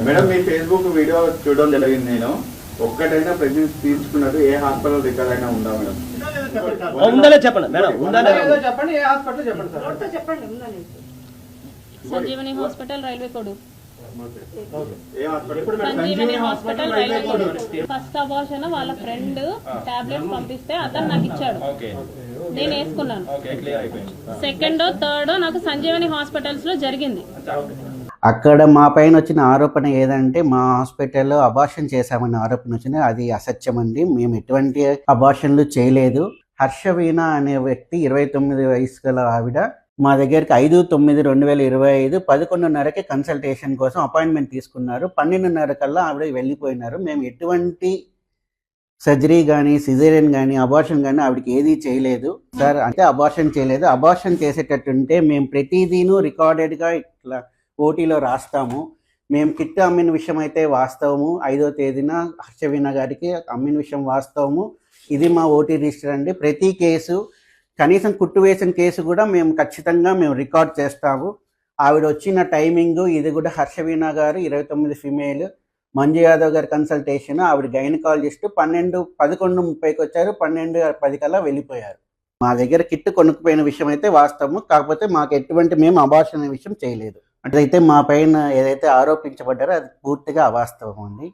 Madam మీ Facebook video చూడడం జరిగింది. నేను ఒక్కటైనా ప్రెగ్నెన్సీ తీసుకున్నట్టు ఏ హాస్పిటల్ రికార్డ్ అయినా ఉందా మేడం? ఉందలే చెప్పండి మేడం, ఉందలే చెప్పండి. ఏ హాస్పిటల్ చెప్పండి సార్. చెప్పండి. ఉందని Sanjeevani hospital railway code. Sanjeevani hospital railway code. First abortion వాళ్ళ ఫ్రెండ్ టాబ్లెట్స్ పంపిస్తే అతను నాకు ఇచ్చాడు, నేను వేసుకున్నాను. సెకండ్ థర్డ్ నాకు సంజీవని హాస్పిటల్స్ లో జరిగింది. అక్కడ మా పైన వచ్చిన ఆరోపణ ఏదంటే మా హాస్పిటల్లో అబార్షన్ చేశామని ఆరోపణ వచ్చింది. అది అసత్యం అండి. మేము ఎటువంటి అబార్షన్లు చేయలేదు. హర్షవీణ అనే వ్యక్తి 29 వయసు గల ఆవిడ మా దగ్గరికి 5/9/2025 11:30కి కన్సల్టేషన్ కోసం అపాయింట్మెంట్ తీసుకున్నారు. 12:30 కల్లా ఆవిడ వెళ్ళిపోయినారు. మేము ఎటువంటి సర్జరీ కానీ సిజేరియన్ కానీ అబార్షన్ కానీ ఆవిడకి ఏదీ చేయలేదు సార్. అంటే అబార్షన్ చేయలేదు. అబార్షన్ చేసేటట్టుంటే మేము ప్రతిదీను రికార్డెడ్గా ఇట్లా ఓటీలో రాస్తాము. మేము కిట్ అమ్మిన విషయం అయితే వాస్తవము. 5వ తేదీన హర్షవీణ గారికి అమ్మిన విషయం వాస్తవము. ఇది మా ఓటీ రిజిస్టర్ అండి. ప్రతి కేసు, కనీసం కుట్టు వేసిన కేసు కూడా మేము ఖచ్చితంగా రికార్డ్ చేస్తాము. ఆవిడ వచ్చిన టైమింగ్ ఇది కూడా హర్షవీణ గారు 29 ఫిమేల్, మంజు యాదవ్ గారి కన్సల్టేషన్, ఆవిడ గైనకాలజిస్ట్ 11:30కి వచ్చారు. 12:10 కల్లా వెళ్ళిపోయారు. మా దగ్గర కిట్ కొనుక్కుపోయిన విషయం అయితే వాస్తవము. కాకపోతే మాకు ఎటువంటి మేము అబార్షన్ అనే విషయం చేయలేదు. అట్లయితే మా పైన ఏదైతే ఆరోపించబడ్డారో అది పూర్తిగా అవాస్తవం అండి.